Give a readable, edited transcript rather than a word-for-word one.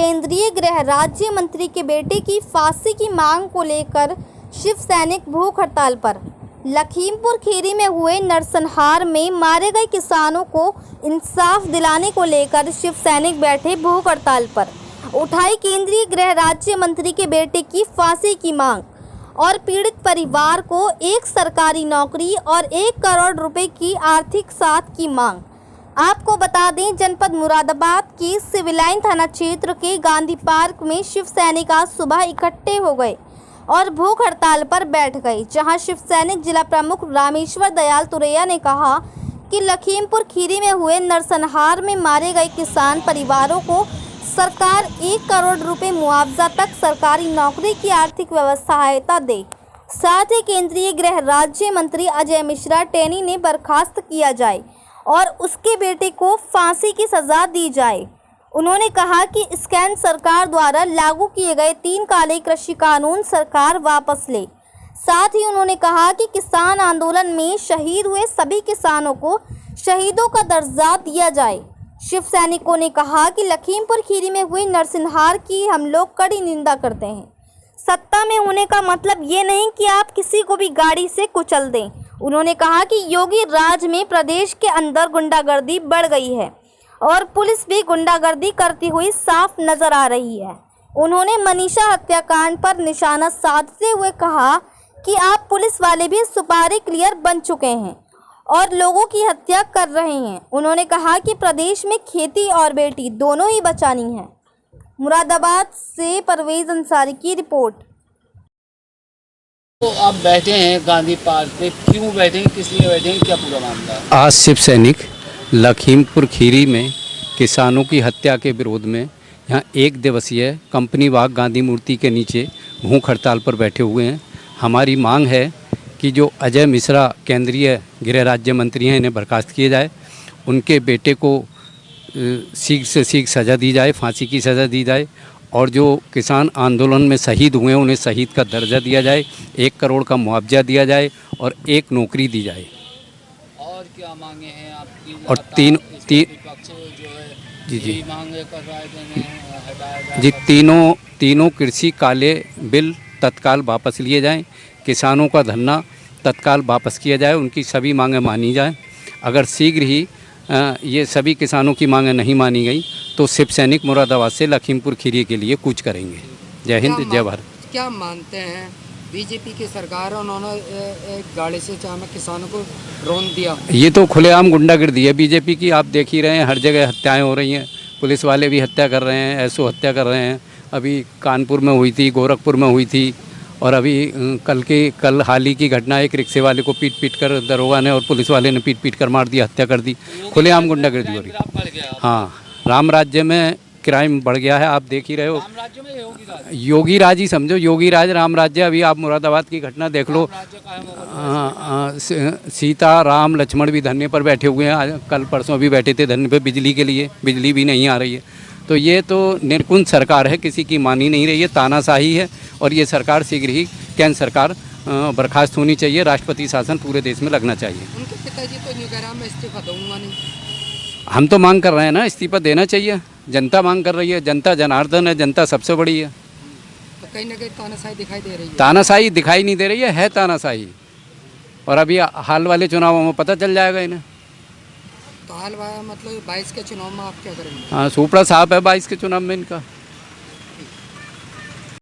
केंद्रीय गृह राज्य मंत्री के बेटे की फांसी की मांग को लेकर शिव सैनिक भूख हड़ताल पर। लखीमपुर खीरी में हुए नरसंहार में मारे गए किसानों को इंसाफ दिलाने को लेकर शिव सैनिक बैठे भूख हड़ताल पर। उठाई केंद्रीय गृह राज्य मंत्री के बेटे की फांसी की मांग और पीड़ित परिवार को एक सरकारी नौकरी और 1 करोड़ रुपए की आर्थिक साथ की मांग। आपको बता दें, जनपद मुरादाबाद के सिविल लाइन थाना क्षेत्र के गांधी पार्क में शिव सैनिक आज सुबह इकट्ठे हो गए और भूख हड़ताल पर बैठ गए, जहां शिव सैनिक जिला प्रमुख रामेश्वर दयाल तुरैया ने कहा कि लखीमपुर खीरी में हुए नरसंहार में मारे गए किसान परिवारों को सरकार 1 करोड़ रुपए मुआवजा तक सरकारी नौकरी की आर्थिक व्यवस्था सहायता दे। साथ ही केंद्रीय गृह राज्य मंत्री अजय मिश्रा टेनी ने बर्खास्त किया जाए और उसके बेटे को फांसी की सज़ा दी जाए। उन्होंने कहा कि स्कैन सरकार द्वारा लागू किए गए 3 काले कृषि कानून सरकार वापस ले। साथ ही उन्होंने कहा कि किसान आंदोलन में शहीद हुए सभी किसानों को शहीदों का दर्जा दिया जाए। शिव सैनिकों ने कहा कि लखीमपुर खीरी में हुए नरसंहार की हम लोग कड़ी निंदा करते हैं। सत्ता में होने का मतलब ये नहीं कि आप किसी को भी गाड़ी से कुचल दें। उन्होंने कहा कि योगी राज में प्रदेश के अंदर गुंडागर्दी बढ़ गई है और पुलिस भी गुंडागर्दी करती हुई साफ नजर आ रही है। उन्होंने मनीषा हत्याकांड पर निशाना साधते हुए कहा कि आप पुलिस वाले भी सुपारी क्लियर बन चुके हैं और लोगों की हत्या कर रहे हैं। उन्होंने कहा कि प्रदेश में खेती और बेटी दोनों ही बचानी है। मुरादाबाद से परवेज अंसारी की रिपोर्ट। तो आप बैठे हैं गांधी पार्क पे, क्यों बैठे हैं, किस लिए बैठे हैं, क्या पूरा मामला है? आज शिव सैनिक लखीमपुर खीरी में किसानों की हत्या के विरोध में यहाँ 1 दिवसीय कंपनी बाग गांधी मूर्ति के नीचे भूख हड़ताल पर बैठे हुए हैं। हमारी मांग है कि जो अजय मिश्रा केंद्रीय गृह राज्य मंत्री हैं, इन्हें बर्खास्त किया जाए, उनके बेटे को शीघ्र से शीघ्र सज़ा दी जाए, फांसी की सज़ा दी जाए और जो किसान आंदोलन में शहीद हुए हैं उन्हें शहीद का दर्जा दिया जाए, 1 करोड़ का मुआवजा दिया जाए और 1 नौकरी दी जाए। और क्या मांगे हैं आपकी? और तीन विपक्ष जो है जी मांगे कर रहा है हटाया जाए जी तीनों कृषि काले बिल तत्काल वापस लिए जाएं, किसानों का धरना तत्काल वापस किया जाए, उनकी सभी मांगें मानी जाएं। अगर शीघ्र ही ये सभी किसानों की मांगें नहीं मानी गई तो शिव सैनिक मुरादाबाद से लखीमपुर खीरी के लिए कूच करेंगे। जय हिंद, जय भारत। क्या मानते हैं बीजेपी की सरकार, उन्होंने एक गाड़ी से अचानक किसानों को रौंद दिया? ये तो खुलेआम गुंडागर्दी है बीजेपी की। आप देख ही रहे हैं, हर जगह हत्याएं हो रही हैं, पुलिस वाले भी हत्या कर रहे हैं, ऐसो हत्या कर रहे हैं। अभी कानपुर में हुई थी, गोरखपुर में हुई थी और अभी कल हाल ही की घटना, एक रिक्शे वाले को पीट कर दरोगा ने और पुलिस वाले ने पीट कर मार दिया, हत्या कर दी। खुलेआम गुंडागर्दी हो रही है। हाँ, राम राज्य में क्राइम बढ़ गया है, आप देख ही रहे हो। राम राज्य में योगी राज ही समझो, योगी राज राम राज्य। अभी आप मुरादाबाद की घटना देख लो, सीता राम लक्ष्मण भी धरने पर बैठे हुए हैं, कल परसों भी बैठे थे धरने पर बिजली के लिए, बिजली भी नहीं आ रही है। तो ये तो निर्कुंज सरकार है, किसी की मानी नहीं रही है, तानाशाही है और ये सरकार शीघ्र ही केंद्र सरकार बर्खास्त होनी चाहिए। राष्ट्रपति शासन पूरे देश में लगना चाहिए। उनके पिताजी तो नहीं कह रहा मैं इस्तीफा दूंगा नहीं। हम तो मांग कर रहे हैं ना, इस्तीफा देना चाहिए। जनता मांग कर रही है, जनता जनार्दन है, जनता सबसे बड़ी है। तो कहीं ना कहीं तानाशाही दिखाई दे रही है। तानाशाही दिखाई नहीं दे रही है तानाशाही। और अभी हाल वाले चुनावों में पता चल जाएगा इन्हें। तो हाल मतलब 22 के चुनाव में आप क्या करेंगे? हाँ, सुपड़ा साहब है 22 के चुनाव में इनका।